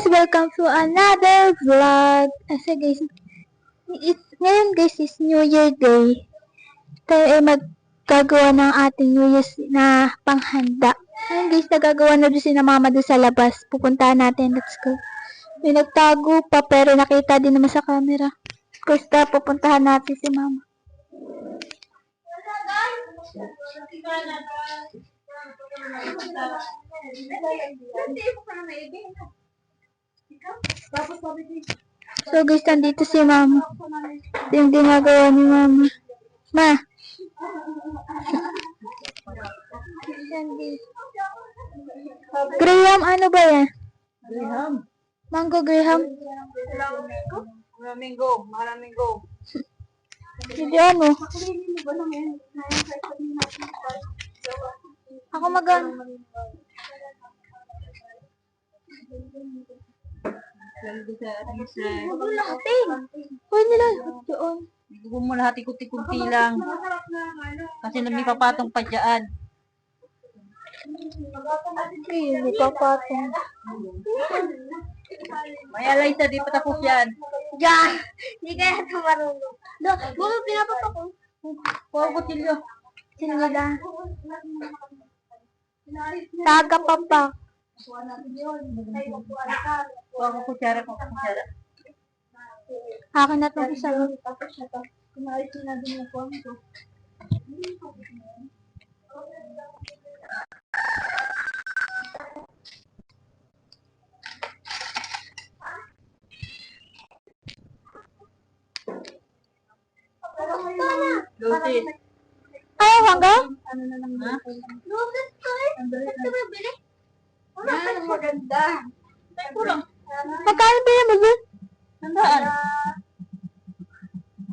welcome to another vlog. Ngayon guys is New Year Day. Tayo ay maggagawa ng ating New Year's na panghanda. Ngayon guys, nagagawa na doon si na mama doon sa labas. Pupuntahan natin, let's go. May nagtago pa pero nakita din naman sa camera. Basta pupuntahan natin si mama. So guys, nandito si mama. Ito yung ginagawa ni mama. Ma! Graham, ano ba yan? Graham. Mango Graham? Maraminggo. Hindi ano. Ako mag-ano. Lahatin. Huwag nila. Doon. Huwag mo lahat ikot-ikunti lang. Kasi may papatong pa dyan. Hindi papatong. May Alaysa, di pa tapos yan. Diyan! Hindi kaya ito marunong. Bakit pinapatok ko? Huwag ko silyo. Sino nila? Taga pa pa. Huwag ko kutsara. Akin na itong isa. Lutis. Ayaw hanggang? Ha? Lutis ko eh. Ba't ka bibili? Yan, maganda. Ay, kurang. Magkano ba yan mo dun? Sandaan.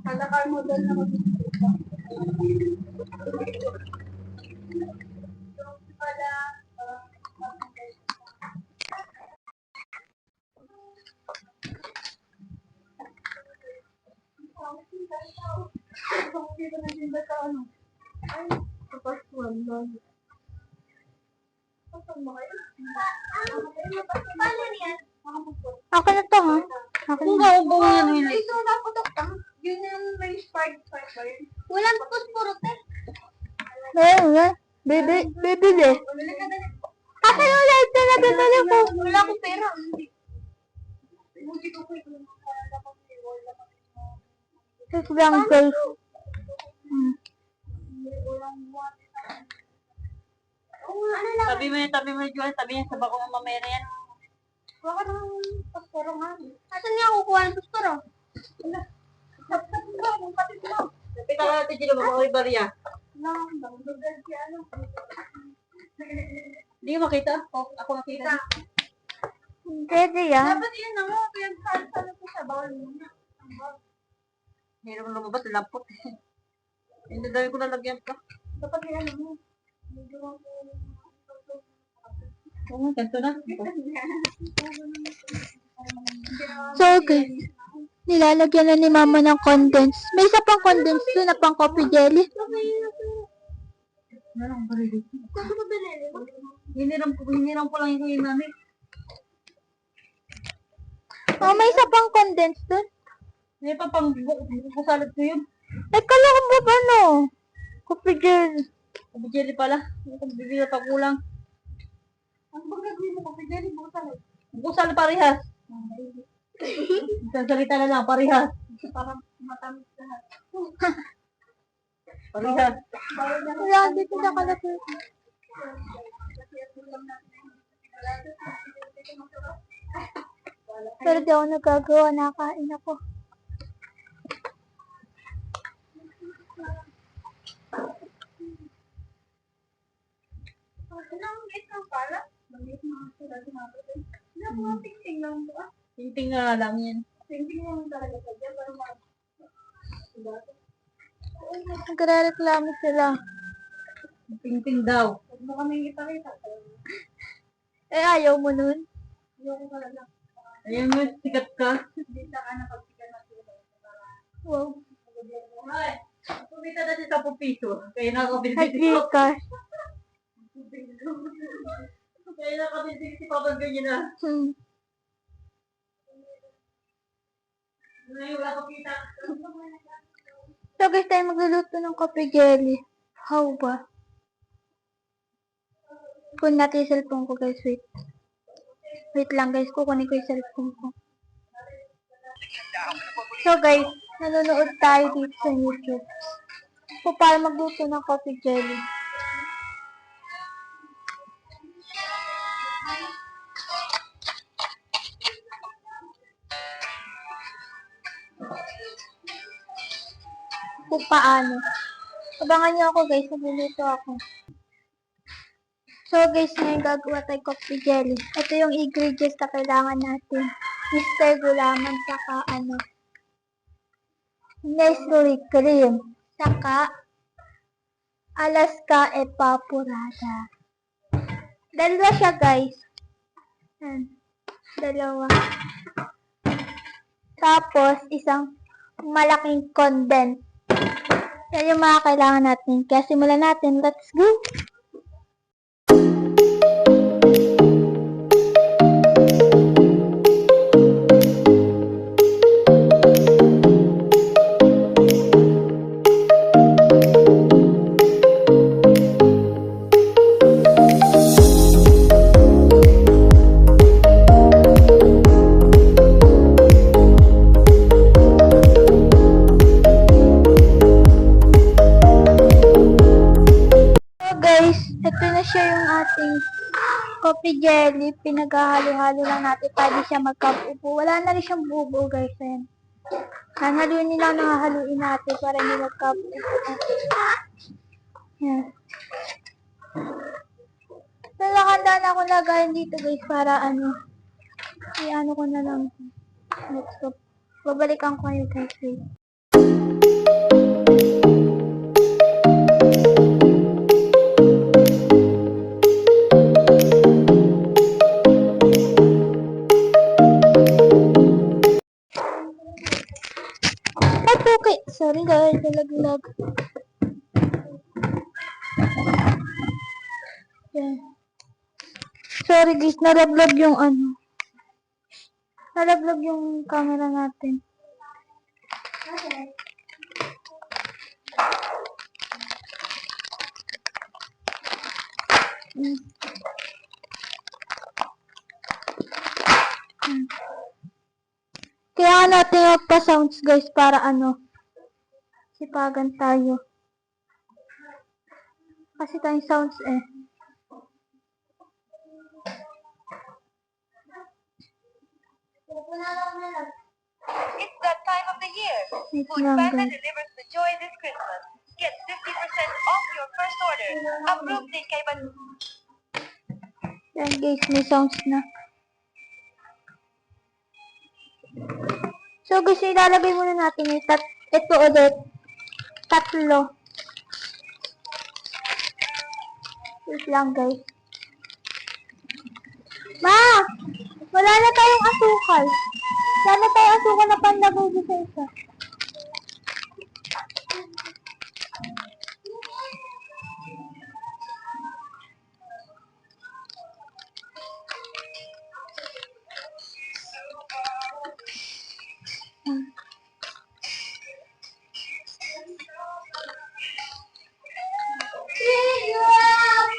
Halakar mo dun na Ako na to, ha? Ako na. Bunga yan, Willie. Ito na putok ka. Yun yung may spark ba yun? Walang puspurot eh. Wala. Bibili. Akin yung light na nabibili ko. Wala akong pera. Ito lang guys. Tabi mo yung Juan, tabi niya sa bako ng mamera yan. Baka naman pasporo nga. Asan niya kukuha ng pasporo? Wala. Napita ka natin dito, baka may barya. Hindi ko makita. Ako makita. Pwede yan. Dapat yun na mo, kaya saan ko sa bawal muna. Hirap na lumabas, lapot. Hindi dahil ko nalagyan ka. Dapat yan mo. Oo, ganito na. So, okay. Nilalagyan na ni mama ng condense. May isa pang condense doon na pang coffee jelly. Narang ba rin? Hiniram ko lang yung namin. Oh, may isa pang condense doon. May pa pang busalad ko yun. Eh, kala ko ba ba no? Coffee jelly. Kabijeli pala. Bibili pa kulang. Ano ba gagawin mo? Kabijeli, busalad. Busalad parehas. Salita na lang, parehas. Parang matamis lahat. Parehas. Wala, dito na kalapit. Pero di ako nagagawa, nakain ako. Tingting na lang yan. Nagre-reklamo sila. Tingting daw. Eh, ayaw mo nun. Ayun mo, sikat ka. Wow. Ay, kumita na siya 10 piso. Kaya nakakabili Nag-Gcash. Kaya nakabili si Papa ganyan na. So guys, tayo magluluto ng coffee jelly. How ba? Kunin natin yung cellphone ko guys, wait. Wait lang guys, kukunin ko yung cellphone ko. So guys, nanonood tayo dito sa YouTube. So para magluto ng coffee jelly. Kung paano. Abangan niyo ako guys, nagluluto ako. So guys, ngayon gagawa tayo coffee jelly. Ito yung ingredients na kailangan natin. Mr. Gulaman, saka Nestle cream, saka Alaska evaporada. Dalawa siya guys. Yan. Dalawa. Tapos, isang malaking condensed. Yan yung mga kailangan natin. Kaya simulan natin. Let's go! Guys, ito na siya yung ating coffee jelly. Pinaghahalo-halo lang natin para di siya magkabubo. Wala na rin siyang bubo guys. Ayan. Haluin nila, haluin natin para hindi magkabubo. Ayan. Nalakandaan ako lagayin dito guys para i-ano ko na lang. Let's go. Babalikan ko kayo guys. Wait. Okay. Sorry guys, nalaglag. Yan. Sorry guys, nalaglag yung nalaglag yung camera natin. Okay. Kaya natin magpa-sounds guys para sipagan tayo. Kasi tayong sounds It's that time of the year. Wait Food lang Panda guys. delivers the joy this Christmas. Get 50% off your first order. Approved din kay Ban... Yan guys, may sounds na. So guys, ilalagay muna natin ito ulit. 3. Wait lang guys. Ma! Wala na tayong asukal. Sana tayong asukal na panlagay dito sa isa.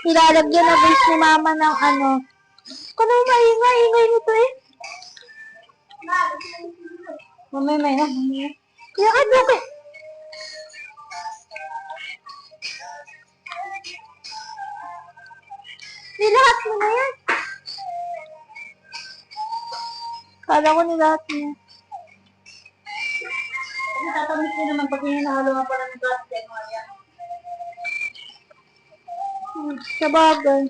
Ilalagyan na guys ni mama ng Kung maingay nito Mamaya may na. Kaya okay. Nilahat mo na yan. Kala ko nilahat mo yan. Kasi tatamis din naman pag hinahalo nga para ng plastic mo yan. Sa bagay.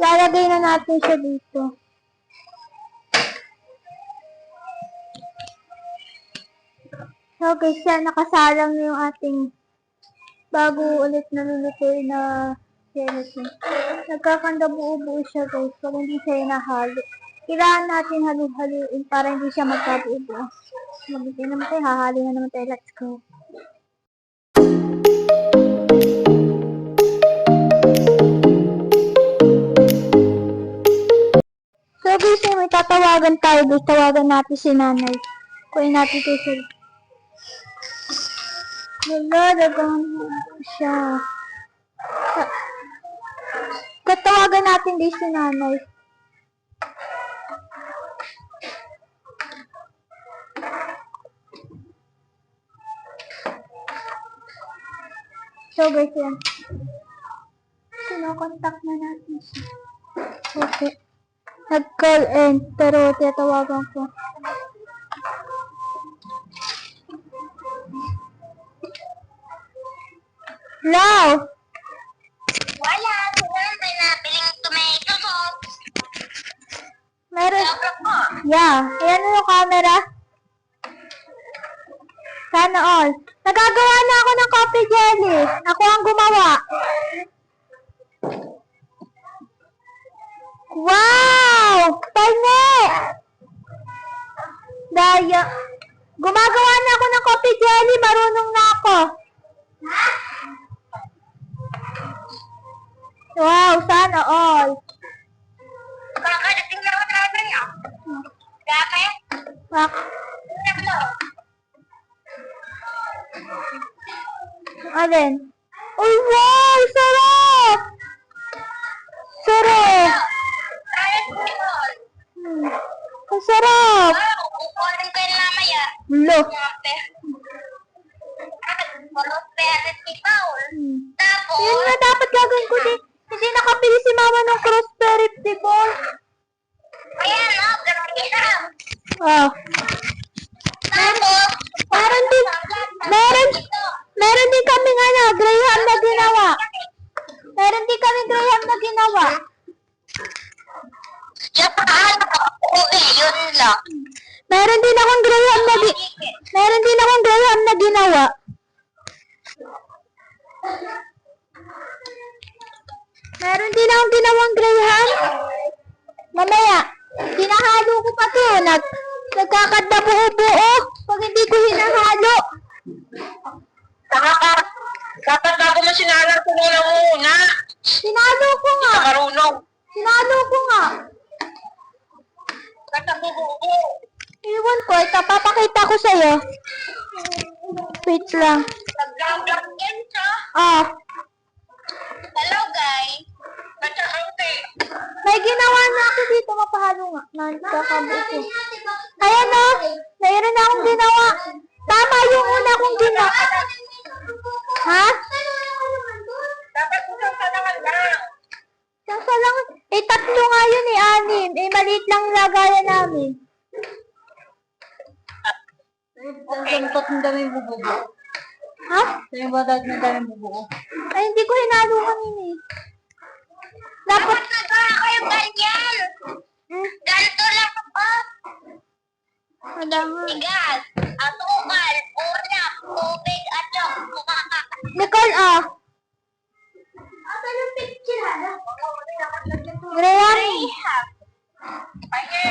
Lalagay na natin siya dito. So guys, siya nakasalang na yung ating bago ulit nalulutuin na gelatin. Nagkakanda buo-buo siya guys, pag hindi siya inahalo. kailangan natin halu-haluin para hindi siya magkabuo. Mabuti naman tayo, hahalo na naman tayo. Let's go. So guys, may tatawagan tayo guys. Tawagan natin si nanay. Kunin natin ito sa... Nalalagaan mo siya. Tatawagan natin guys si nanay. So guys, yan. Kinokontak na natin siya. Okay. Nag-call in, pero tatawagan ko. Hello? Wala, may nabiling tomato sauce. Meron. Sobra po. Yeah. Ayan yung camera. Sana all. Nagagawa na ako ng coffee jelly. Ako ang gumawa. Wow! Palme! Daya. Gumagawa na ako ng coffee jelly. Marunong na ako. Wow! Sana all. Kakadating na ako namin niya. Dami? Wak. Ano? Alin? Uy, wow! Sarap! Sarap! Ayos mo yun. Ang sarap! Wow, kukunin ko yun mamaya. Lo. Prosperity ni Paul. Tapos, Yun nga dapat gagawin ko din. Hindi nakabili si mama ng prosperity ball. ayan o, ganun yan. Oh. Tapos, Meron din kami Graham na ginawa. Meron din kami Graham na ginawa. yung paano ko, yun lang. Meron din akong Graham na ginawa. Meron din akong ginawang Graham. Mamaya, hinahalo ko pa to. Nagkakadabuo-buo pag hindi ko hinahalo. Dapat bago mo sinalang tumulong muna. Sinalo ko nga. Marunong. Sinalo ko nga. Katabubuo. Iwan ko, ito papakita ko sa'yo. Wait lang. Nag-vlog yan siya. Ah, Hello guys. Nagkakaute. may ginawa na ako dito. Mapahalo nga. Nagkakabuto. Ayan o. Mayroon na akong ginawa. Tama yung una kong ginawa. Ha? Dapat mo siyang salangan lang. Yung salang, tatlo nga yun anim. maliit lang lagayan namin. Ang tot ng daming bubuo. Ha? Yung badag ng daming bubuo. Ay, hindi ko hinalo kanina eh. Dapat, Nagawa ko yung ganyan. Ganito lang ako. wala nga. Bigas, asukal, ulap, tubig, at yung bukaka. Nicole, ah. Asan yung picture, hala? Graham, Pake!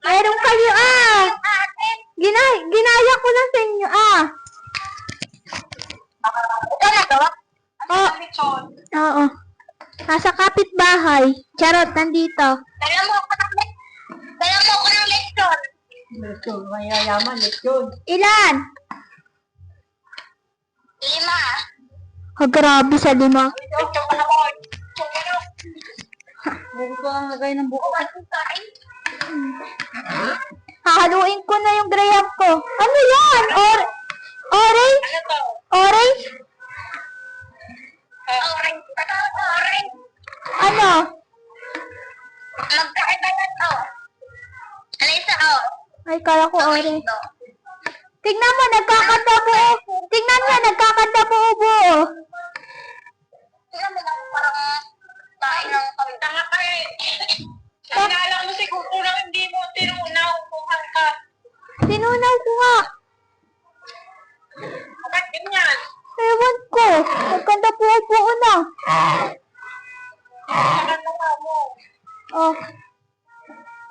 meron kayo, ah. Atin, Ginaya ko lang sa inyo, ah. Ikaw na gawa? Oh. Lechon. Oo. Nasa kapitbahay. Charot, nandito. dala mo ako ng lechon. Lechon. Mayayaman. Lechon. Ilan? 5. Oh, grabe sa 5. Lechon ka na ko. Lechon ka na. Buko ko ang lagay ng buko. Hahaluin ko na yung graham ko. Ano yan? Orange? Ano to? Orange? Orange. Orange. Ano? Magkaiba na to. Ano isa ko? Ay, kala ko orange. Ito. Tignan mo, nagkakadabuo. Tignan mo, nagkakadabuo-buo. Tingnan mo lang parang tayo ng kami. Tanga ka eh. Naalala mo siguro na hindi mo tinunaw kung hangka. Tinunaw ko nga. Bakit ganyan? Ewan ko. Nagkadabuo-buo na. Saka mo. Oh.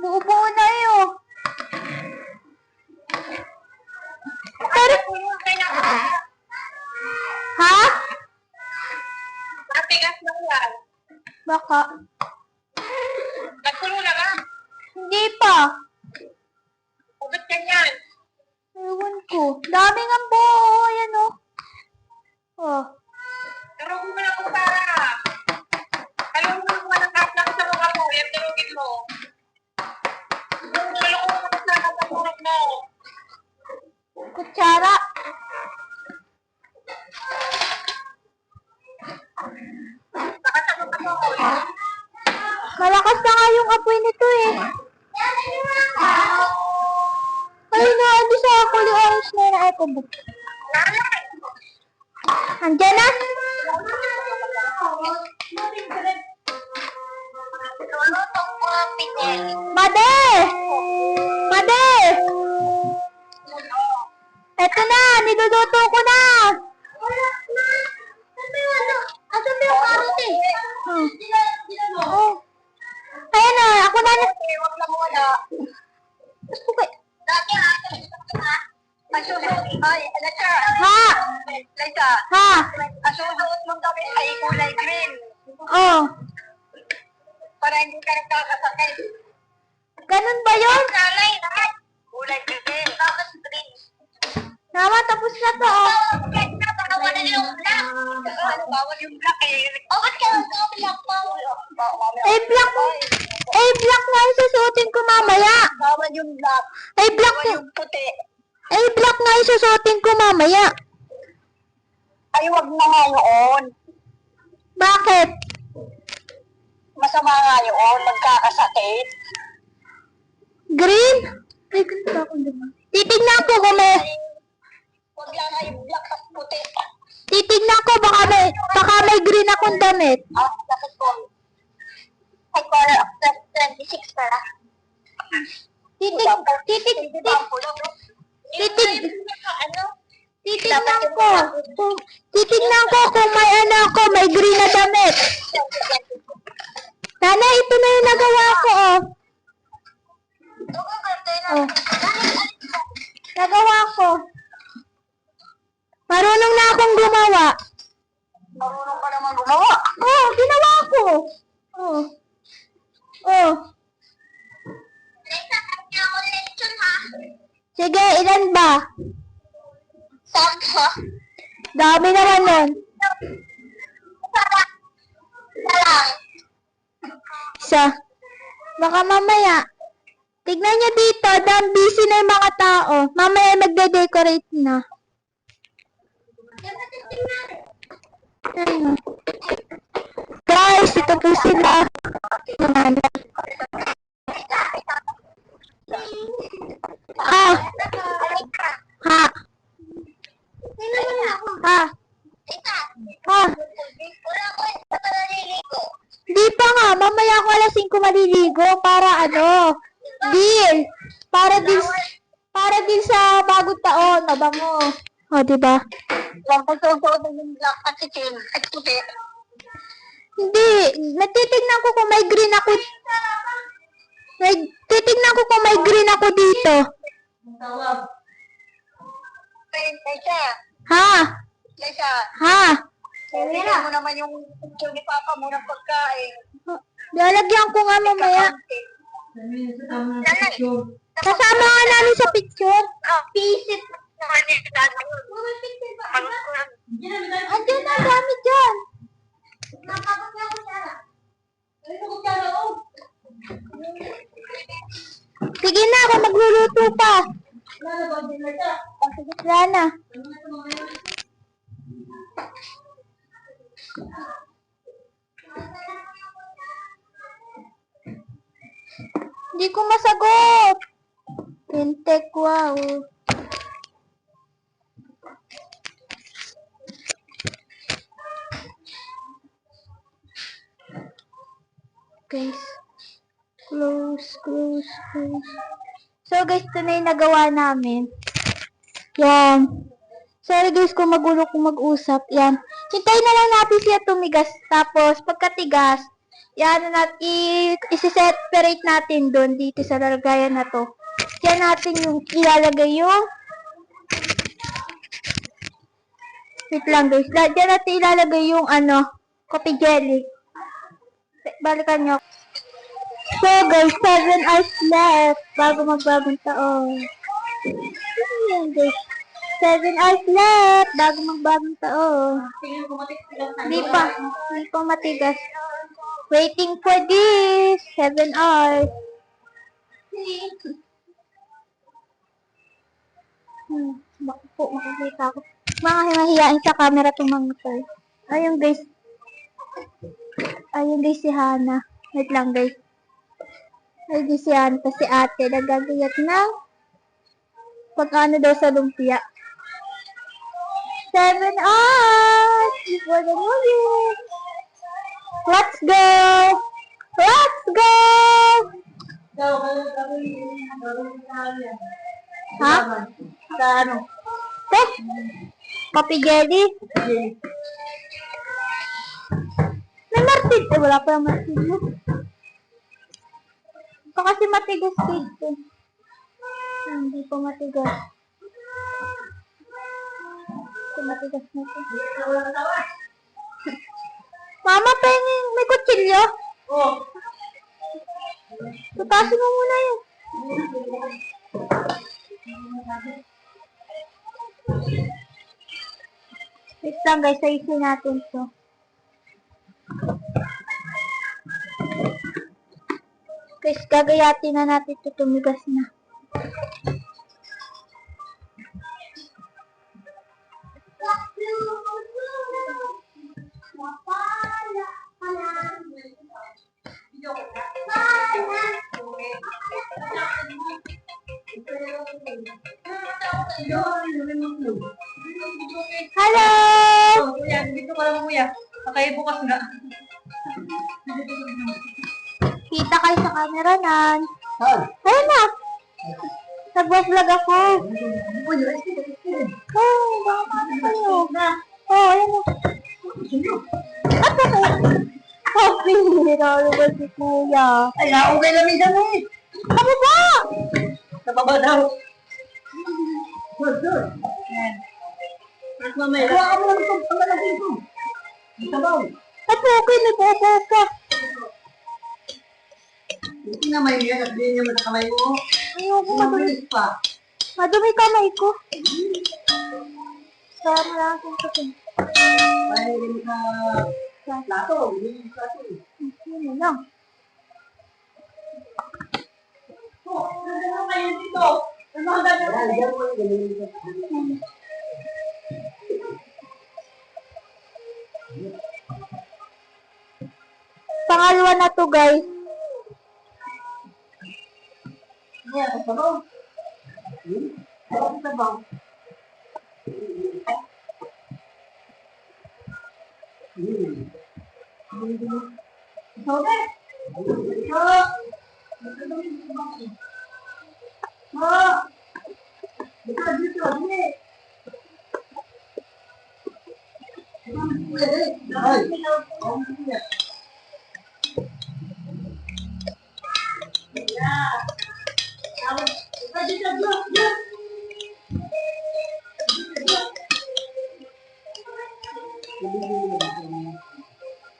Buo-buo baka. Nagkulo na ba? Hindi pa. Ugat ganyan. Ewan ko. Daming ang buo. Ayan o. Oh. Tarugin mo na kung para. Talong mo naman ang kapla ko sa mga mo. Yan, tarugin mo. Talong mo naman sa kapatulog mo. Kutsara. Nakasagot ako. Malakas na nga yung apoy nito eh. Ay, naandi sa ako yung orange na yun. Ay, kubog. Andiyan na? Made! Made! Eto na, niluluto ko na! Asan ba yung karot eh? Oh. Ayan na, ako na. Huwag lang wala. Gusto ko. Dati asusuot. Ay, Alexa. Ha? Liza. Ha? Asusuot mong damit ay kulay green. Oh. Para hindi ka nagkakasakit. Ganun ba yun? Kulay lahat. Kulay green. Bakit green? Nama, tapos na to. Oh. Bawal yung black. Bawal yung black eh. Oh, ba't ka black bawal? Ay, black. Ay, black nga yung susuotin ko mamaya. Bawal yung black. Ay, black. Bawal yung puti. Ay, black nga yung susuotin ko mamaya. Ay, wag na nga yun. Bakit? Masama nga yun. Magkakasakit. Green? Ay, ganun ba akong diba? Titignan ko kung may... Wag lang nga yung black at puti. Titignan ko baka may green akong damit. Ah, bakit po? Ay, color of 26 para. Titignan ko kung may ano ako, may green na damit. Nana, ito na yung nagawa ko, oh. Oh. Nagawa ko. Marunong na akong gumawa. Marunong ka naman gumawa. Oh, ginawa ko. Oh. Oh. Sige, ilan ba? Sakto. Dami naman nun. Salang. Isa. Baka mamaya. Tignan nyo dito, busy na yung mga tao. Mamaya magde-decorate na. Ayun. Guys, ito po sila. Ha? Ha? Ha? Ha? Di pa nga, mamaya ako alas 5 maliligo para ano, deal. Para deal sa bagong taon, mabango. O, diba? Pagkakasuot ng black at itim at puti. Hindi, natitignan ko kung may green ako. Titignan ko kung may green ako dito. Liza. Ha? Liza. Ha? Tingnan mo naman yung picture ni Papa mo ng pagkain. Lalagyan ko nga mamaya. Kasama nga namin sa picture. Pisit. Andiyan na, dami dyan. Sige na, ako magluluto pa. Wala na. Hindi ko masagot. Tintek, wow. Guys, close. So guys, ito na yung nagawa namin. Yan. Sorry guys kung magulo kung mag-usap. Yan. Hintayin na lang natin siya tumigas. Tapos, pagkatigas, yan na isi-separate natin doon dito sa lalagayan na to. Yan natin yung ilalagay yung wait lang guys. Diyan natin ilalagay yung coffee jelly. Balikan nyo. So guys, 7 hours left bago magbagong taon. Ayan guys. 7 hours left bago magbagong taon. Tingin ko matigas na. Hindi pa matigas. Waiting for this. 7 hours. Baka po makikita ko. Mga himahiyain sa camera itong mga to. Ayun guys. Ayun guys si Hana. Wait lang guys. Ayun guys si Hana. Tapos si ate. Nagagayat ng pag-ano daw sa lumpia. 7 hours before the New Year. Let's go! Let's go! Ha? Sa ano? Te? Coffee jelly? May martin. Eh, wala pa yung martin mo. Ito kasi matigas dito. Hindi pa matigas. Ito matigas na ito. Mama, pengin, may kutsilyo? Oh. Tutasin mo muna yun. Wait lang guys, ayusin natin ito. Guys, gagayatin na natin ito, tumigas na. Hello! Kuya, dito ka lang kuya. Pakay bukas nga. Kita kayo sa camera nan. Saan? Ayun na! Nag-vlog ako. Oh, baka mami kayo. Oh, ayun na. At ako. Happy Niraro ba si kuya? Ay, okay lang dyan eh. Ano ba? Nababa daw. Good, good. First mamaya. Kaya ka mo lang itong pangalagay ko. Sabaw. At okay, may bobo ka. Hindi na may yan at hindi naman sa kamay mo. Ayoko, madumi. Mabilis pa. Madumi kamay ko. Sama lang akong kapin. Dahil rin sa plato. Hindi yung plato. Yun na lang. Oh, ano kayo dito? Ano ang gagawin? Pangalawa na to guys. Yan, sabaw. Sabaw. Okay.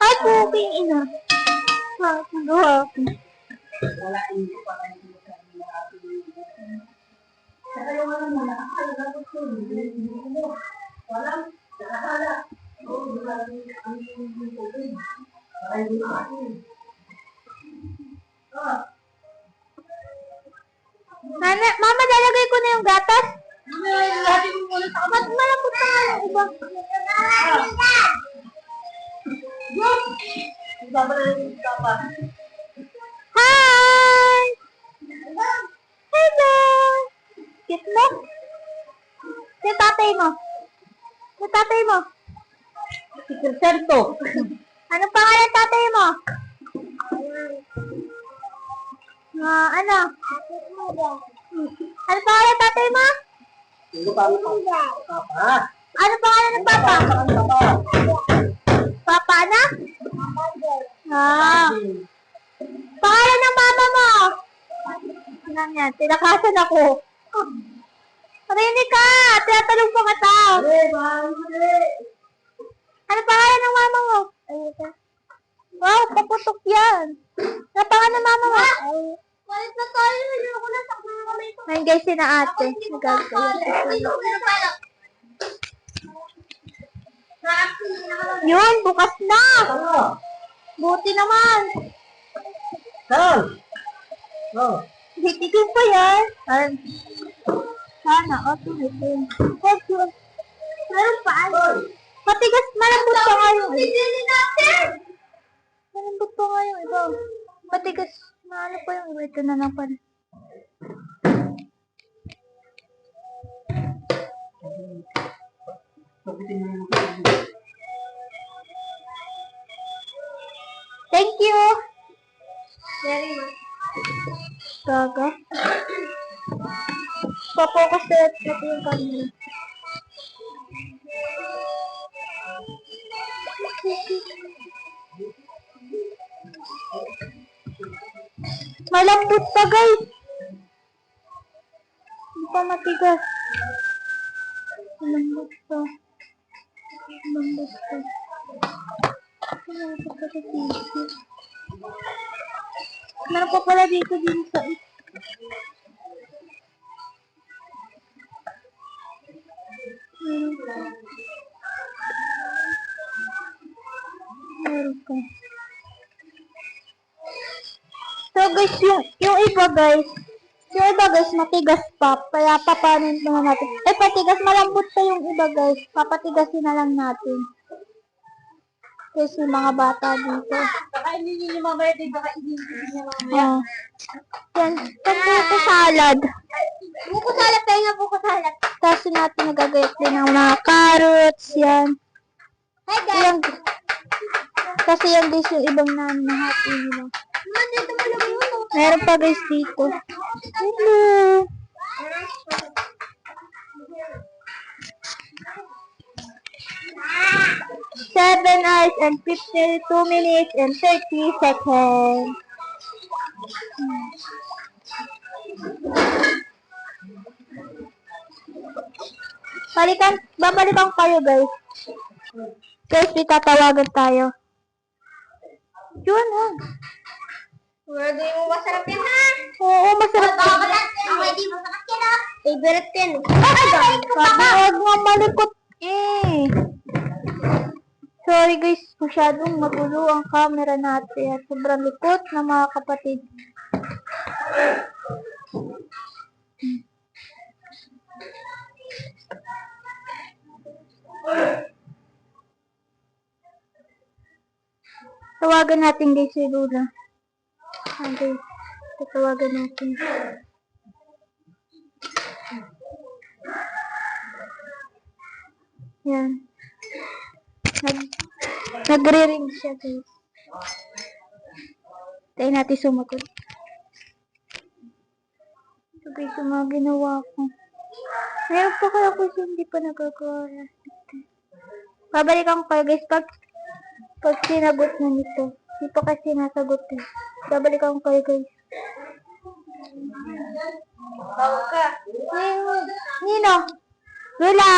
Ay, puking ina. Ha, nagawa ko. Wala hindi pa tayo sa ating saka yung ano muna, akala na gusto mo, walang nakahala. Oo, wala ang tubig. Para hindi maasin. Nana, mama, lalagay ko na yung gatas. Lagi mo muna sa Mas malambot na nga yung iba. Babala yung dapat. Hi! Hello! Cute mo? Yung tatay mo? Yung tatay mo? Si Crisanto. Anong pangalan tatay mo? Ano? Ano pangalan tatay mo? Sino pa mo? Papa. Ano pangalan ng papa? Papa. Papa na? Pangalan ng mama mo? Ano yan? Tinakasan ako. Marinig ka! Tinatanong pa ka tao. Ano pangalan ng mama mo? Wow, paputok yan. Napangan na mama mo. Walit na tayo. Hindi ako nasakto na kami ito. Ayun guys, sina ate. Nagagaya. Yun, bukas na. Buti naman. Saan? Oh. Hitikin pa yan. Sana, o, tumitin. Meron pa. Matigas, malambot pa nga yung malambot pa nga yung iba. Matigas, maano pa yung iba. Ito na lang pala. Thank you. Very much. Gaga. Papokus na natin yung camera. Malambot pa guys. Hindi pa matigas. Malambot pa. Malambot pa. Malambot pa sa dito. Meron pa pala dito din sa meron pa. So guys, yung iba guys, matigas pa. Kaya papanin naman natin. Patigas, malambot pa yung iba guys. Papatigasin na lang natin. Kasi mga bata dito. Kakainin niyo yung mamaya din. Kakainin niyo mamaya. Yan. Buko salad. Buko salad tayo nga, buko salad. Tapos natin nagagayat din ng mga carrots. Yan. Hi guys. Yan. Kasi yan guys yung ibang nanahati nila. Dito mo lang yun. Meron pa guys dito. Hello. Seven hours and 52 minutes and 30 seconds. Babalikan kayo guys. Guys, may tatawagan tayo. Yun ha. Wala mo masarap yan ha? Oo, masarap. Ako hindi masarap yan ha? Favorite yan. Huwag nga malikot eh. Sorry guys, masyadong magulo ang camera natin. Sobrang likot na mga kapatid. Tawagan natin guys si Lula. Okay, tatawagan natin. Yan. Nagre-ring siya guys. Tayo natin sumagot. Ito guys, yung mga ginawa ko. Meron pa kaya guys hindi pa nagagawa. Babalikan ko kayo guys pag sinagot na nito. Hindi pa kasi nasagot eh. Babalikan ko kayo guys. Tawag ka. Nino? Lula?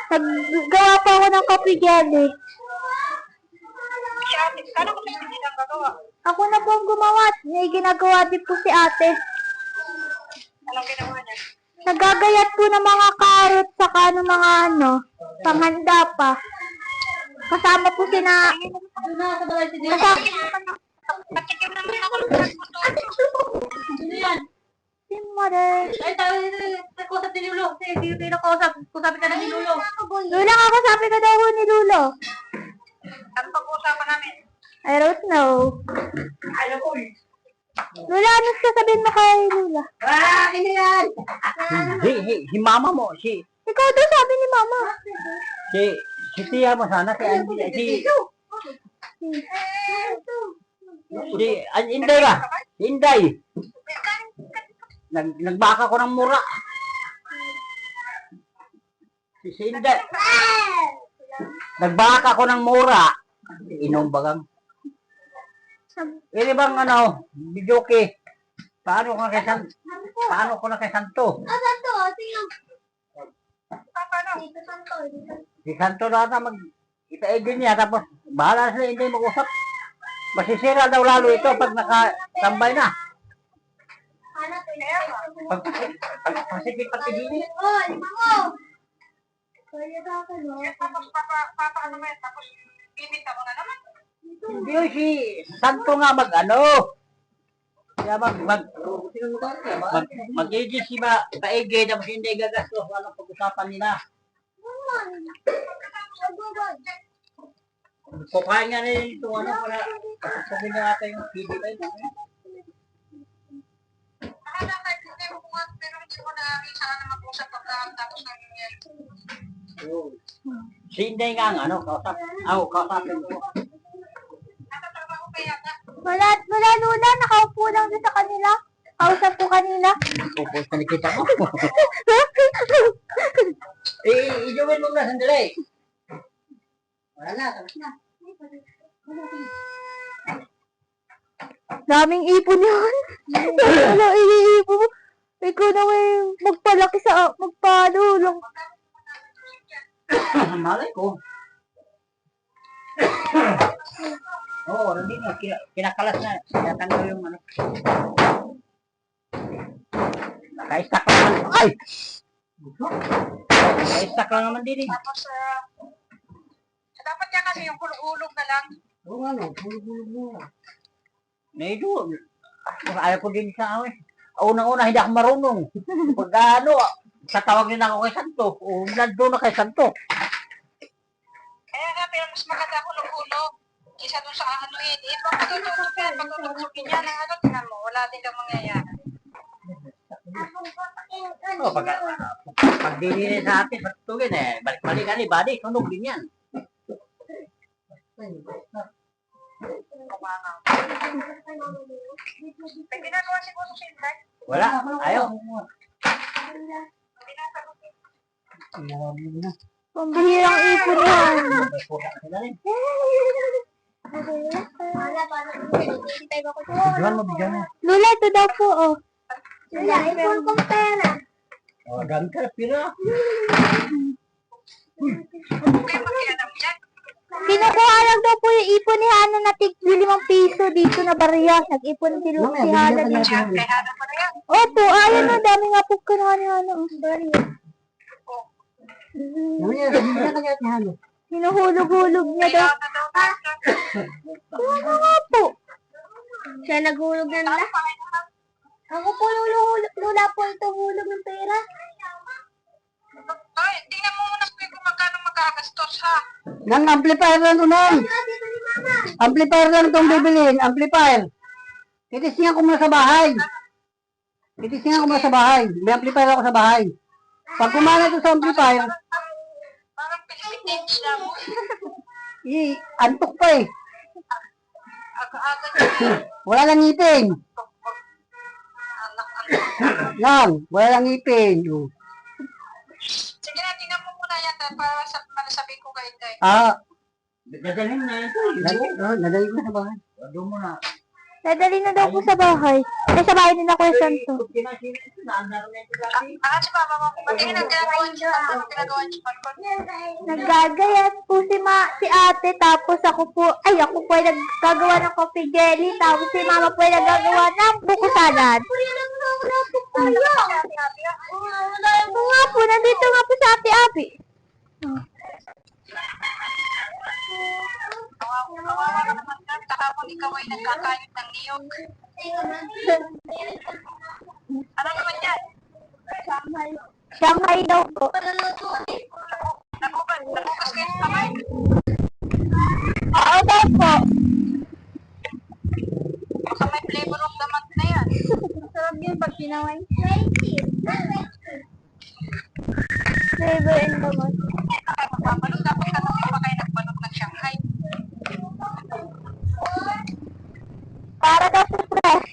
Naggawa pa ako ng coffee jelly. Si ate, kano ko hindi nang gagawa? Ako na po ang gumawa. May ginagawa din po si ate. Anong ginawa niya? Nagagayat po ng mga carrots saka ng mga panghanda pa. Kasama po sina... Kasama... Patikim naman ako ng pagkuto. Ano yan? Si mother. Ay, tayo dito. Nagkusap ni Lulo. Dito yung nakausap. Kusapin ka na ni Lulo. Lula, kakasabi ka daw ni Lulo. Ano pag-uusapan namin? I don't know. Alam ko eh. Lula, ano sasabihin mo kay Lula? Hindi yan. Si mama mo, Ikaw daw sabi ni mama. si tiya mo sana, Inday ba? Inday. Nagbaka ko ng mura. Si Inday. Nagbaka ko ng mura. Inom bagang. Ini bang bijoke. Paano ko na kay Santo? Santo, sino? Paano? Dito Santo. Si Santo na mag itaigin niya tapos Bahala sila hindi mag-usap. Masisira daw lalo ito pag nakatambay na. Pag pasikip at tigilin. Tapos papaano mo yan, tapos bibinta mo na naman. Hindi yun si Santo nga mag-ano. Kaya mag-igis si Paige tapos hindi gagastos. Anong pag-usapan nila? Kukain nga rin ito, ano, para sabihin na natin yung PD ba ito? Akala ka, hindi mo kung ano, pero hindi mo na sana mag-usap tapos nangyayari. Si Inday nga ang ano, kausapin ko. Natatrabaho pa yata. Wala Lula, nakaupo lang doon sa kanila. Kausap ko kanina. Upos na nakita ko. I-join mo na sandali. Wala na, tapos na. Daming ipon yun. Wala, iniipon mo. Ikaw na may magpalaki sa, magpalulong. Malay ko. Oo, hindi na. Kinakalas na. Kinatanggal yung ano. Naka-stack lang naman. Ay! Naka-stack lang naman din eh. Tapos, dapat niya kasi yung hulog na lang. Oo nga no, hulog-hulog mo. Medyo, ayaw ko din sa amin. Unang-una, hindi ako marunong. Pag ano, tatawag nila ako kay Santo. O, nandun na kay Santo. Kaya nga, pero mas maganda hulog-hulog. Isa doon sa ano eh. Pagtutugin niya ng ano, tinan mo, wala din daw mangyayari. O, pag dinili sa atin, patutugin eh. Balik-balikan eh, body, sunog din yan. May ginagawa siguro si Inday. Wala, ayaw. Pambihirang ipon yan. Bigyan mo, bigyan mo. Lula, ito daw po, oh. Lula, ipon kong pera. O, dami ka na pira. Kaya makialam yan. Kinukuha lang daw po yung ipon ni Hana na tig 5 piso dito na barya. Nag-ipon si Hana din. Kaya hana pa na yan. Opo, ayun na, dami nga po kinuha ni Hana. Barya. Hinuhulog-hulog niya daw. Kaya na daw. Kuha nga po. Siya naghulog na nila. Ako po lula po ito hulog ng pera. Ay, tingnan mo muna kung magkano magagastos ha. Nang amplifier lang ito nun. Amplifier lang itong bibilin. Amplifier. Titisingin ko muna sa bahay. Titisingin ko muna sa bahay. May amplifier ako sa bahay. Pag kumana ito sa amplifier, Parang Philippine Games lang. antok pa eh. Aga-aga niya. Wala lang ngipin. Anak. Lang, wala lang ngipin. Sige na, tingnan mo muna yan para sabi ko kay Inday. Dadalhin na ito. Nadali ko sa bahay. Doon mo na. Dadali na daw po sa bahay. Ay, sa bahay nila Kuya Santo. Si Mama mo. Patingin ang ginagawa niya. Ano ginagawa niya? Naggagayat po si ate, tapos ako po ay naggagawa ng coffee jelly, tapos si mama po ay naggagawa ng buko salad. Oo nga po, nandito nga po sa ate Abi. Kawawa naman yan. Kahapon ikaw ay nagkakayot ng niyog. Ano naman yan? Shanghai daw po. Nagugas kayo sa kamay. Oo daw po. Baka may flavor of the month na yan. Masarap yun pag sinaway. Flavor and the month. Magpapanog. Dapat katabi pa kayo nagpanog ng Shanghai. Para daw po fresh.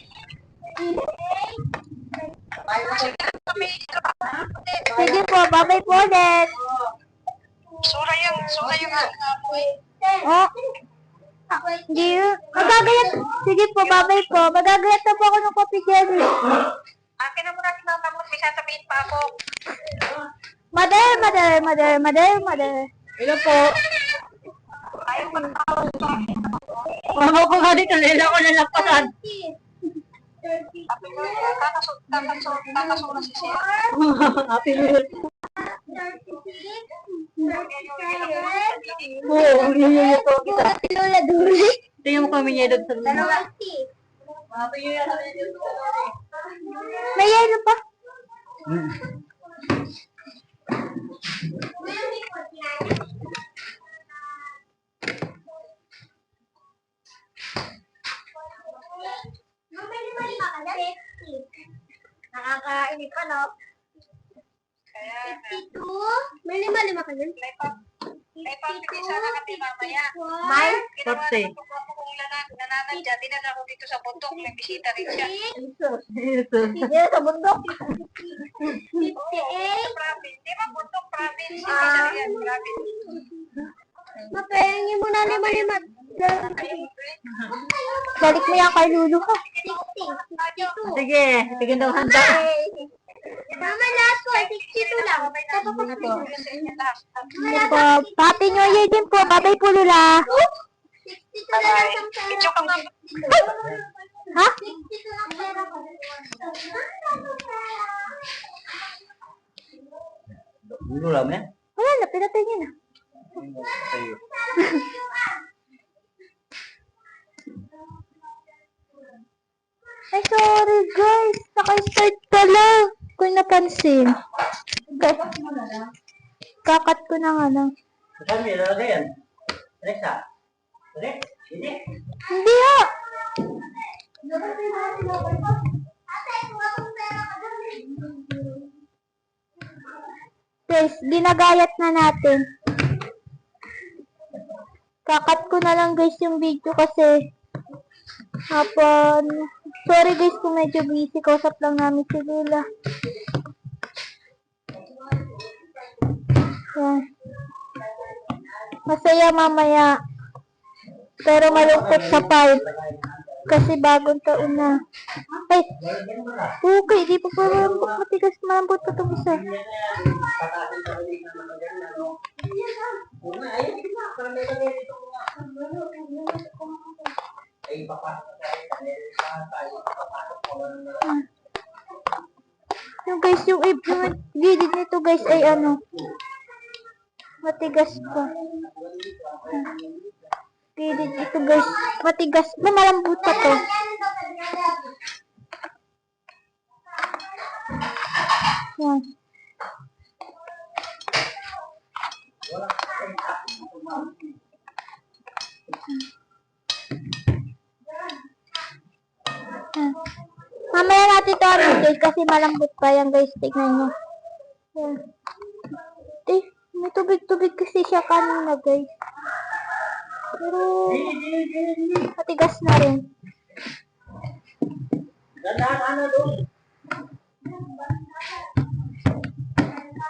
Sige po, babay po ulit. Sura yung amoy. Oh. Hindi. Magagayat. Sige po, babay po. Magagayat na po ako ng coffee jelly. Akin na muna si Mama mo. May sasabihin pa ako. Mother. Ilan po? Ayaw ko natawag sa akin. Mama ko nga dito, lila ko nalampasan. Sabi ko, kakaso na si siya. Happy New Year. Oo, New Year po kita. Lola Duli. Tingnan mo kami niya doon sa luna. Happy New Year. May yelo pa. Nakakainip pa, no? Kaya, 52. May lima ka dun. may pambili sana kami mamaya. May? Ginawa Birthday. ng pagkawa ko kung nananadya, dinala ko dito sa bundok, may bisita rin siya. Yan sa bundok. Sa 58. province, di ba bundok province? Hindi sa riyan, province. Mapahingin mo na lima. Ayun, Balik mo yan kay Lulu ha. 60. Sige, tigil daw handa. Mama, last po. 62 lang. Bye. Po. Happy New Year din po. Bye-bye po, Lula. 62 na lang ang pera. Video ka nga. Ha? 62 lang pera ko. Dulu lang yan. Wala na, pinatay niya na. Ay, sorry guys. Naka-start ka lang. Kung napansin. Kakat ko na nga lang. Saan mo ilalagay yan? Alexa? Hindi. Hindi ha. Guys, ginagayat na natin. Kakat ko na lang guys yung video kasi sorry guys kung medyo busy. Kausap lang namin si Lula. Yan. Masaya mamaya. Pero malungkot sa 5. Kasi bagong taon na. Ay! Okay, di pa malambot. Matigas malambot pa itong isa. Yung guys, yung gilid nito guys ay matigas pa. Gilid ito guys, matigas. Malambot pa to. Yan. Mamaya natin ito guys kasi malambot pa yan guys. Tignan nyo. Yan. May tubig-tubig kasi siya kanina guys. Pero matigas na rin.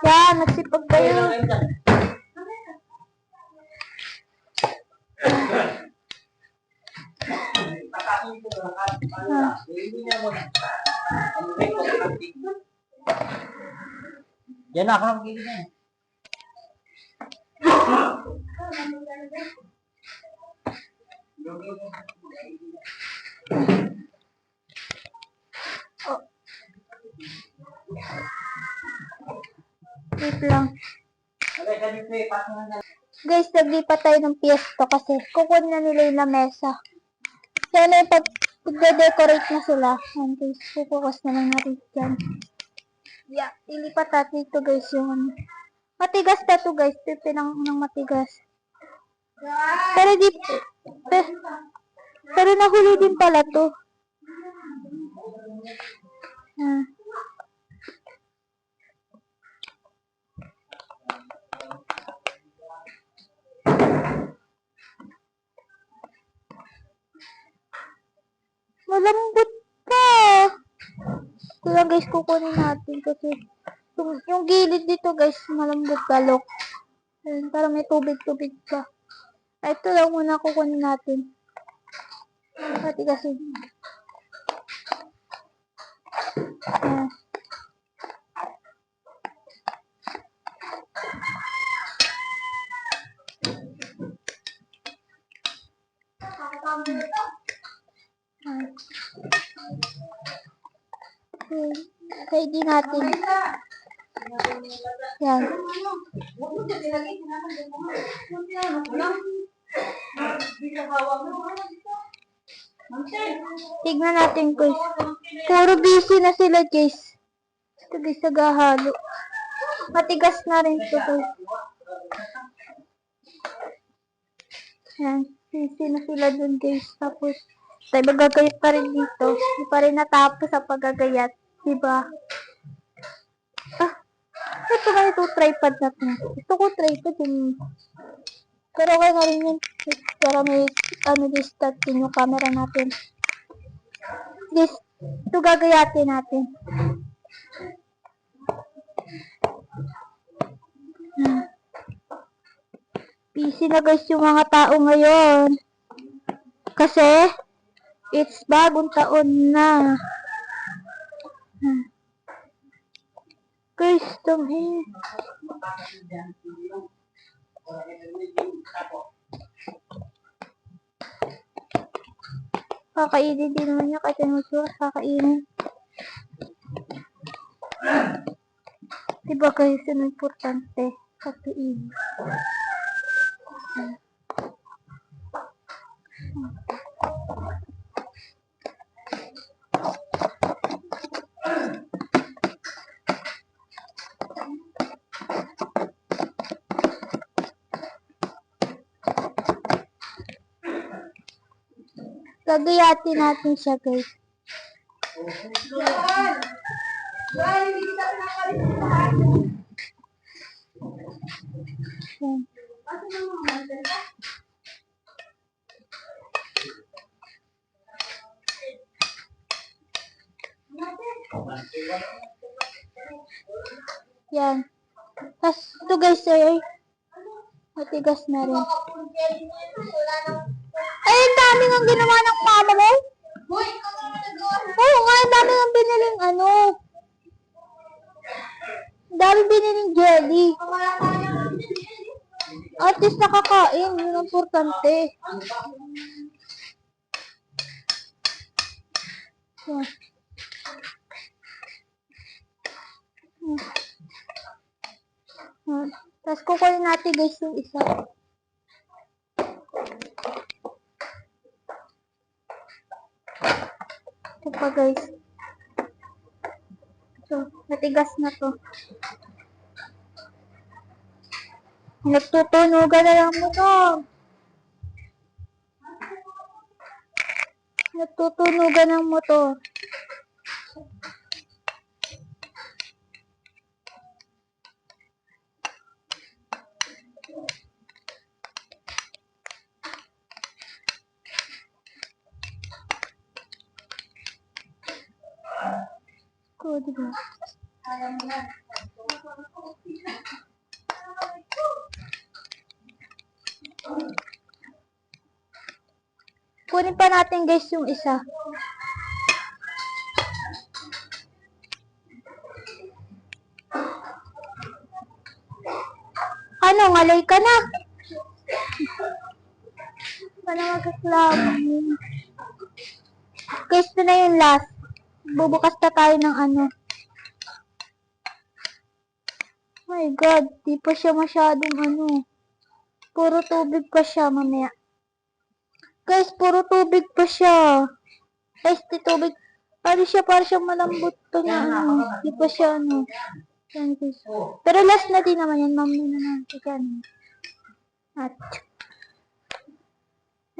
Yan, nagsipag kayo. Yan na ako nang gigil niya. Wait lang. Guys, naglipat tayo ng piyesta kasi kukunin na nila yung lamesa. Kaya na yung pag-decorate na sila. Yan guys, kukukas na lang natin dyan. Yeah, ilipat natin ito guys yung matigas na to guys. Pipi ng matigas. Pero pero nahuli din pala to. Malambot pa. Ito lang guys, kukunin natin kasi yung gilid dito guys, malambot galok. Ayan, parang may tubig-tubig pa. Ito lang muna kukunin natin. Pati kasi. Ayan. Yan. Ready natin. Yan. Huwag mo dyan, ilagay ko naman dyan mo. Walang. Biglang hawak mo. Tignan natin guys. Puro busy na sila guys. Ito guys, naghahalo. Matigas na rin ito guys. Yan. Busy na sila dun guys. Tapos, tayo magagayat pa rin dito. Hindi pa rin natapos sa paggagayat. Diba? Ito nga ito, tripod na ito. Gusto ko tripod yung... Pero okay na rin yun. Para may, distort din yung camera natin. Guys, ito gagayatin natin. Busy na guys yung mga tao ngayon. Kasi, it's bagong taon na. Guys, dami. Kakainin din naman niya kasi nusura kakainin. Diba guys, yun ang importante. Kakainin. Gagayatin natin siya guys. Yan. Yan. Tapos ito guys ay matigas na rin. Ay, ang dami ng ginawa ng mama mo. Boy, ikaw naman nagawa. Oo nga, ang dami ng biniling ano. Ang dami biniling jelly. At least nakakain, yun ang importante. Yan. Tapos kukunin natin guys yung isa. Ito pa guys. So, matigas na to. Nagtutunugan na lang mo to. Nagtutunugan ng motor. Ko, diba? Kunin pa natin guys yung isa. Ano, ngalay ka na? Paano magkaklamo? Guys, ito na yung last. Bubukas na tayo ng ano. My God, di pa siya masyadong ano. Puro tubig pa siya mamaya. Guys, puro tubig pa siya. Guys, di tubig. Para siya malambot to na ano. Di pa siya ano. Yan guys. Pero last na din naman yan. Mamaya na natin yan. At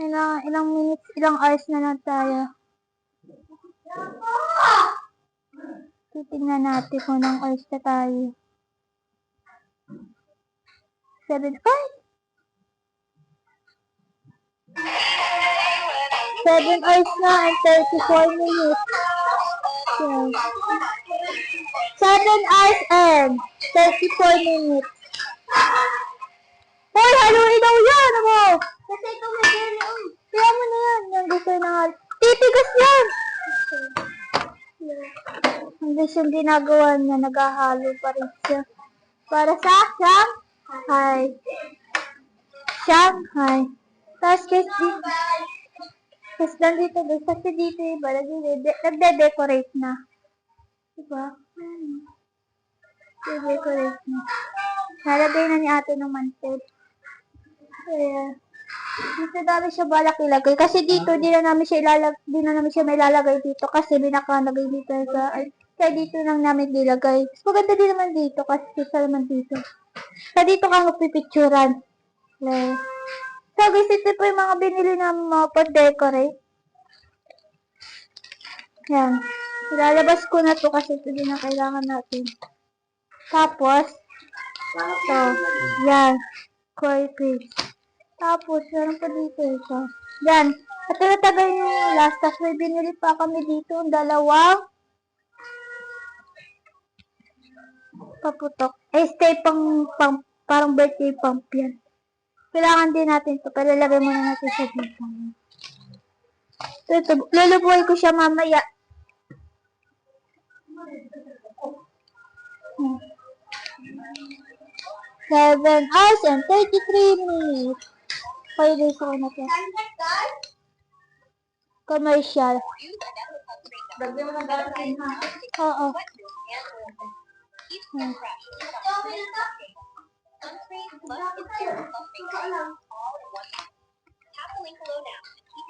ilang minutes, ilang hours na lang tayo. Titingnan natin kung anong hours na tayo. 7 hours na and 34 minutes. Okay. 7 hours and 34 minutes. Hoy, haluin daw yan! Ano? Kasi ito may gano'n. Kaya mo na yan. Yung gusto na nga. Titigas yan! Hanggang yung ginagawa niya, naghahalo pa rin siya. Para sa Shanghai. Shanghai. Tapos guys, Tapos nandito guys, kasi dito iba, nagde-decorate na. Diba? Nagde-decorate na. Nalagay na ni ate ng mantel. Ayan. Dito namin siya balak ilagay. Kasi dito, di na namin siya may lalagay dito. Kasi binakalagay dito kaya dito lang namin nilagay. Mas maganda din naman dito kasi isa naman dito. Kaya dito ka magpipicturan. So guys, ito po yung mga binili namin mga pa-decorate. Yan. Ilalabas ko na to kasi ito din ang kailangan natin. Tapos, ito. Yan. Koi paste. Tapos, meron pa dito ito. Yan. At tinatagay yung last. Tapos may binili pa kami dito. Dalawang paputok. Stay parang birthday pump yan. Kailangan din natin ito. Pero lagay muna natin sa dito. Ito. Lulubuhay ko siya mamaya. 7 hours and 33 minutes. Pwede ko na ito. Commercial. Dagdag mo ng galing ha. Oo.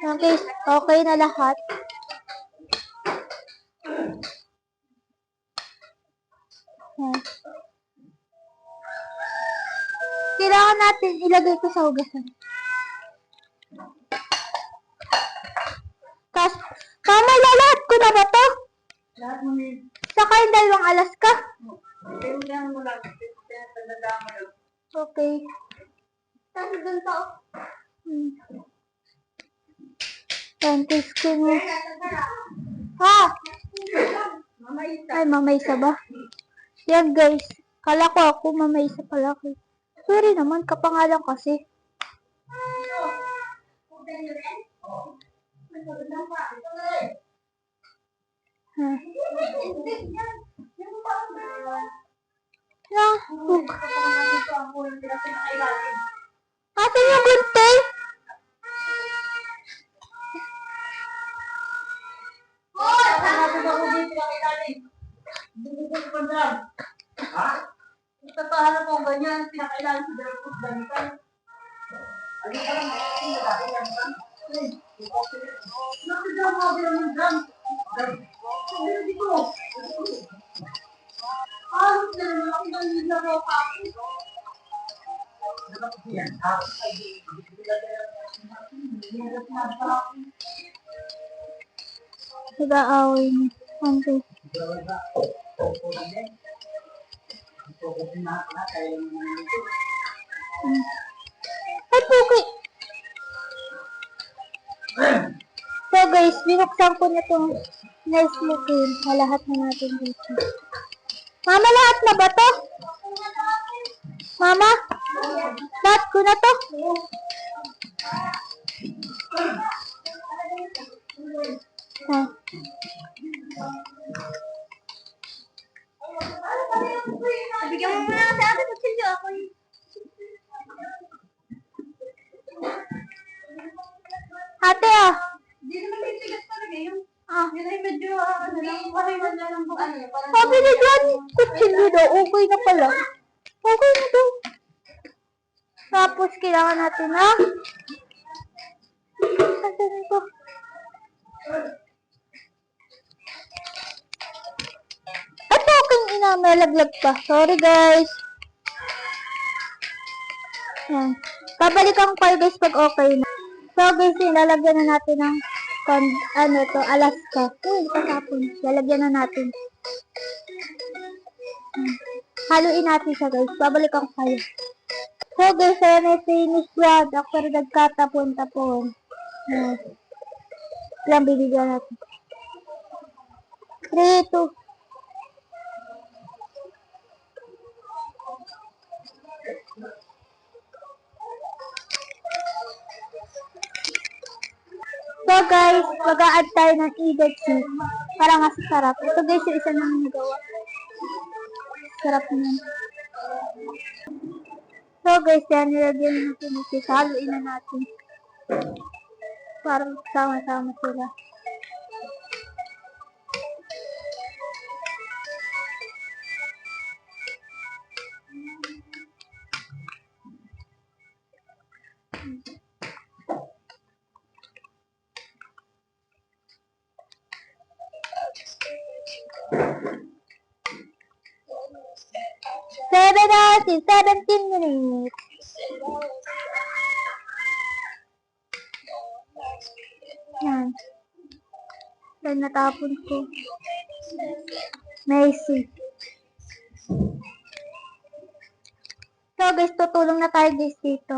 Okay, okay na lahat. Yan. Kailangan natin ilagay ko sa hugasan. Tapos, tama, lahat ko na ba to? Lahat mo ni. Saka yung dalawang Alaska. Tingnan mo lang. Tinatandaan mo lang. Okay. Tapos doon pa. Yan, kiss ko mo. Ha? Ay, mamaysa ba? Yan guys. Kala ko ako mamaysa pala ko. Sorry naman, kapangalan kasi. Ha? Lang, hook. Asan yung gunting? Tatahan mo ganyan, pinakailangan sa dalawang ganitan. Ano ka lang, nakakita lang ba? Nakita mo ako yung drum. Dito. Halos na naman ako ng nila mo ako. Nag-aaway niya. Okay. Ay, okay. So guys, binuksan ko na itong nice looking. Lahat na natin dito. Mama, lahat na ba to? Mama? Lahat ko na to? Ha? Bigyan mo muna sa atin at silyo ako yung... Ate ah. Hindi naman may tigas talaga yung... Ah. Yun ay medyo ano lang, parang wala lang po ano. Sabi na dyan, kutsilyo daw. Okay na pala. Okay na daw. Tapos, kailangan natin na... Asan ito? Ito, aking ina. May laglag pa. Sorry, guys. Yan. Babalikan ko kayo, guys, pag okay na. So, guys, ilalagyan na natin ng Alaska. Uy, kasapon. Lalagyan na natin. Haluin natin siya, guys. Babalikan ko kayo. So, guys, ayan ay finish yan. After nagkatapon-tapon. Yan. Lang, bibigyan natin. 3, 2. So guys, mag-a-add tayo ng egg cheese para mas sarap. Ito guys, yung isa namin nagawa. Sarap na. So guys, yan, nilagyan natin ito. Haluin na natin. Para sama-sama sila. Seven hours and 17 minutes. Yan. Yan natapon ko. Macy. So guys, tutulong na tayo guys dito.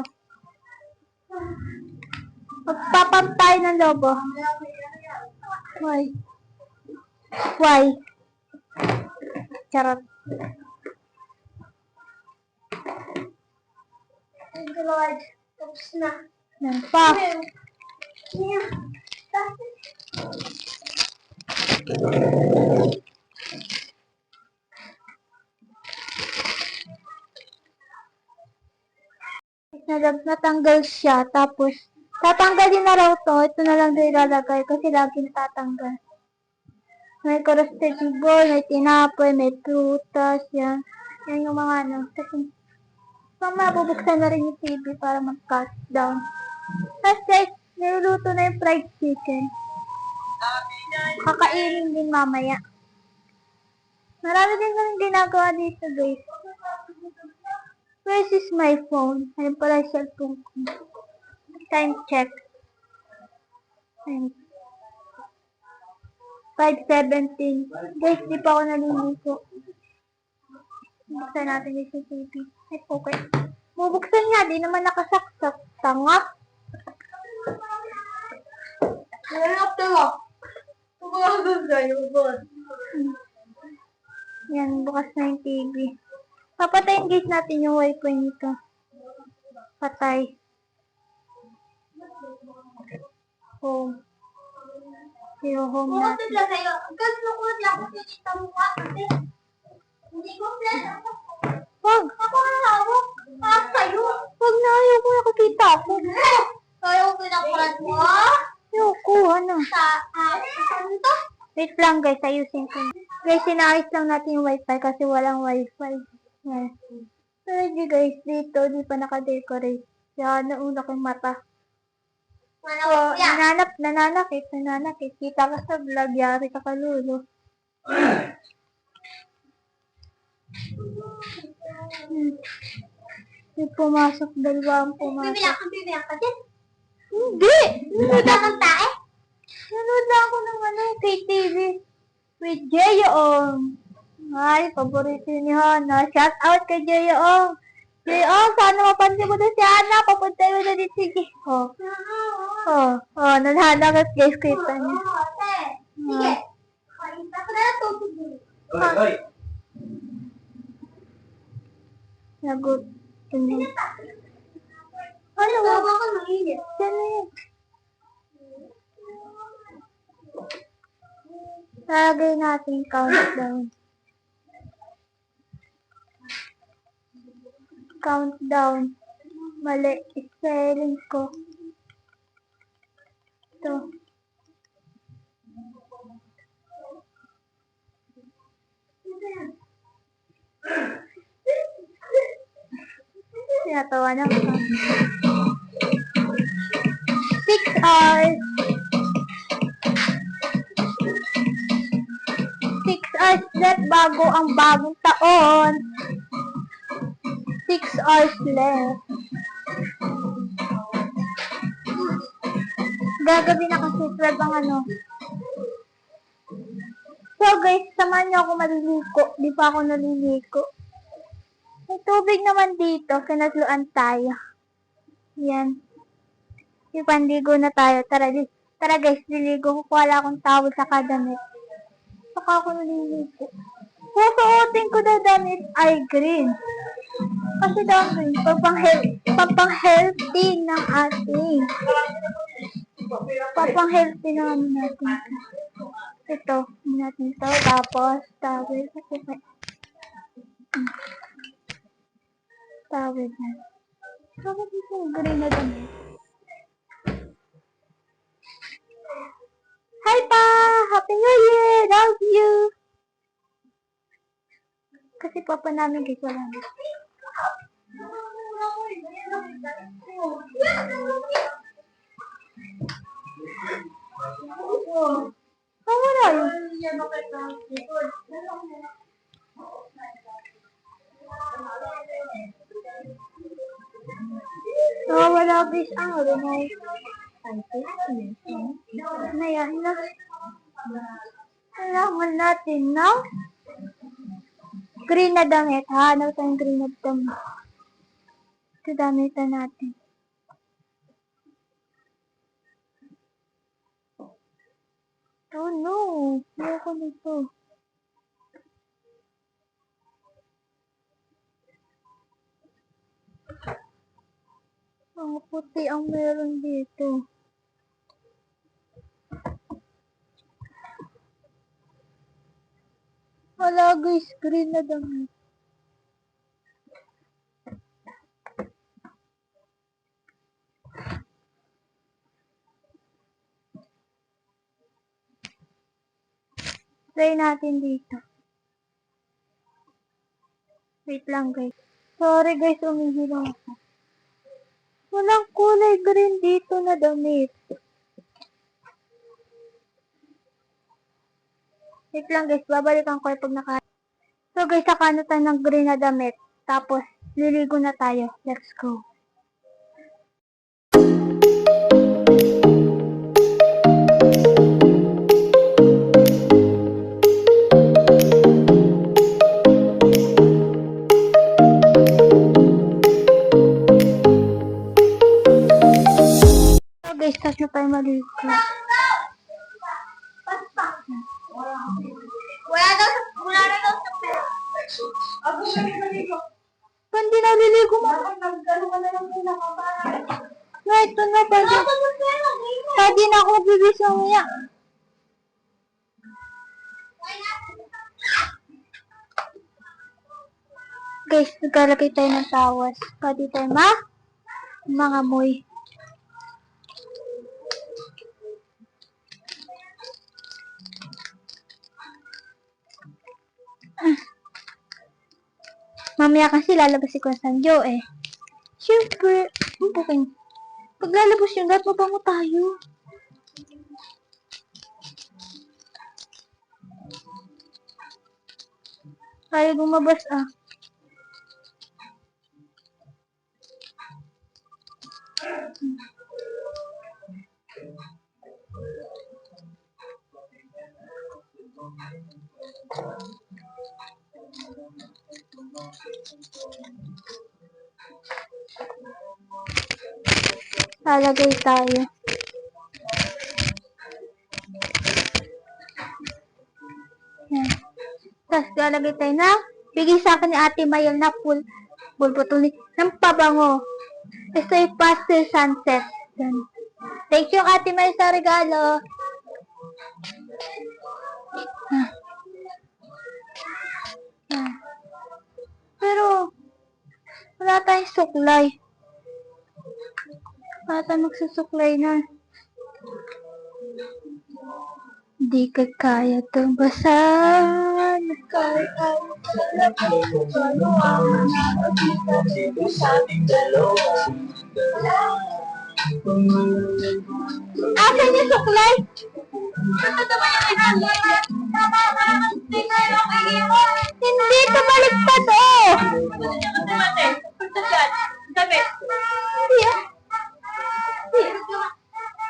Magpapam tayo ng lobo. Why? Why? Charot. Thank you, Lord. Tapos na. Yan pa. Natanggal siya. Tapos, tatanggalin na raw to. Ito na lang din ilalagay kasi lagi natatanggal. May vegetable, may tinapoy, may prutas, yan. Yan yung mga ano. Kasi, mabubuksan na rin yung TV para mag-cut down. Tapos guys, niluluto na yung fried chicken. Kakainin din mamaya. Marami din kami ginagawa dito guys. Where is my phone? Ayun pala yung cellphone ko. Time check. 5:17. Guys, di pa ako naliligo. Buksan natin yung CCTV. Ay, okay. Bubuksan nga, di naman nakasaksak. Tanga. Yan, bukas na yung TV. Papatayin guys natin yung wifi nito. Patay. Home. Yung home natin. Wag! Ako ang hawak. Sa'yo. Wag na, ayoko nakakita ako. Kaya ko pinakulat mo. Ayoko, ano? Ano to? Wait lang guys, ayusin ko. Guys, sinayos lang natin yung wifi kasi walang wifi. Yan. Pero di guys, dito, di pa naka-decorate. Kaya nauna kong mata. So, nananakit. Kita ka sa vlog, yari ka kalulo. May pumasok, dalawang pumasok. Bibilang ka din. Hindi! Wala kang tae? Nanood lang ako ng KTV with Jeyoong. Ay, paborito ni Hana. Shout out kay Jeyoong. Jeyoong, sana mapansin mo na si Hana. Papunta mo na dito. Sige. Nanhanakit guys, kita niya. Sige. Kainta ko na tubig mo. Nagot. Ano? Bago ka mainit. Yan na yan. Lagay natin countdown. Countdown. Mali. Spelling ko. Ito. Tinatawa na ako. 6 hours. 6 hours left bago ang bagong taon. 6 hours left. Gagabi na kasi 12 ang ano. So guys, samahan niyo ako maliligo. Di pa ako naliligo. May tubig naman dito. Kinatluan tayo. Yan. Ipanligo na tayo. Tara guys, liligo ko. Wala akong towel sa kadamit. Saka ako naliligo. Susuotin ko na damit ay green. Kasi daw green, papang-healthy ng ating. Papang-healthy ng ano natin. Ito, natin ito. Tapos, towel. Towel na. Bakit ito green na damit? Bye pa! Happy New Year! Love you! Kasi papa namin guys, wala na. Wala yun. Wala guys ang Renay. Ayan na. Kailangan natin na green na damit. Hanap tayong green na damit. Ito damitan natin. Oh no! Ayoko nito. Ang puti ang meron dito. Wala guys, green na damit. Try natin dito. Wait lang guys. Sorry guys, umihilo ako. Walang kulay green dito na damit. Wait lang guys, babalikan ko pag naka... So guys, saka na tayo ng green na damit. Tapos, liligo na tayo. Let's go. So guys, tapos na tayo maligo. Wala na daw sa pera. Ako na naligo. Pandi na liligo mo. Nag-ano ka na lang muna ka para. Na, ito na, pwede na ako bibis mamaya. Guys, nagkalagay tayo ng tawas. Pwede tayo mga moy. Mamaya kasi lalabas si Kuya Sanjo eh. Siyempre, buking. Pag lalabas yun, dapat mabango tayo. Kaya bumabas ah. Lalagay tayo. Yan. Tapos lalagay tayo na bigay sa akin ni Ate Mayel na pulputuli ng pabango. Ito ay pastel sunset. Yan. Thank you Ate Mayel sa regalo. Yan. Pero wala tayong suklay. Wala tayong magsusuklay na. Di ka kaya itong basahan. Kahit ano asan yung suklay? Hindi, tumaliktad oh! Hindi ah.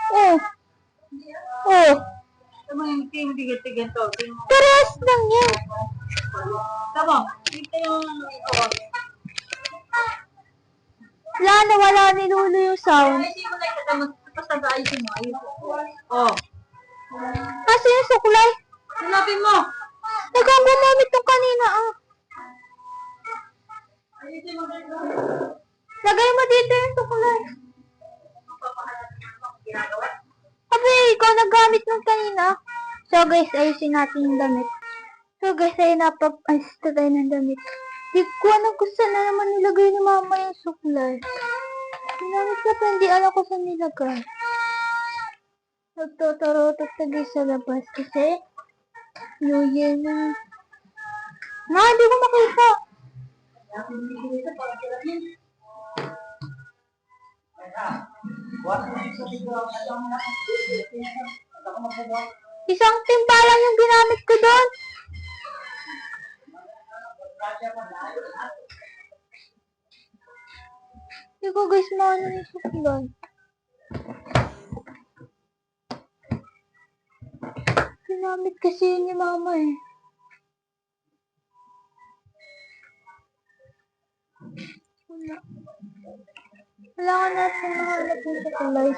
Oh. Oh. Parehas lang yan. Wala ni Lulu yung sound. Oh. Kasi yung suklay. Hanapin mo. Ikaw gumamit nung kanina ah. Lagay mo dito yung suklay. Sabi, ikaw nagamit nung kanina. So guys, ayusin natin yung damit. So guys, ay napapayos na tayo ng damit. Di ko alam kung saan na naman nilagay ni mama yung suklay. Ginamit ko pa, hindi alam ko saan nilagay. Nagtatarotot na guys sa labas kasi New Year na. Nga, hindi ko makita. Isang timba lang yung ginamit ko doon. Hindi ko guys maano yung suklay. Ginamit kasi yun ni mama eh. Wala. Wala ka natin mahanap yung suklay.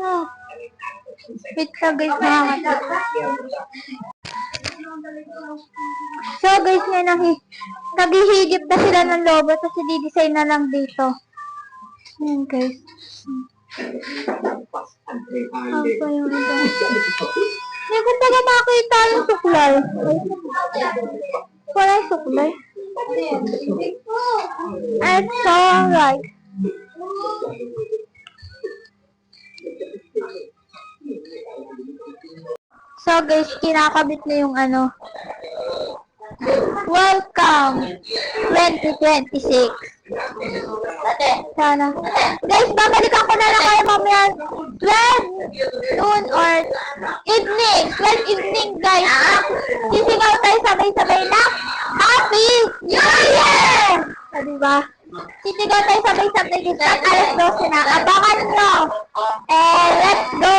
Ah. Wait na guys, nakakita. So guys, ngayon naghihigip na sila ng lobo tapos i-design na lang dito. Ayan guys. Ano pa yung ito? Hindi ko pa makita yung suklay. Wala yung suklay. It's alright. So guys, kinakabit na yung ano. Welcome 2026. Sana. Guys, babalikan ko na lang kayo mamaya 12 noon or evening. 12 evening guys. Sisigaw tayo sabay-sabay na Happy New Year! Diba? Sisigaw tayo sabay-sabay guys. At alas 12 na. Abangan nyo. Let's go!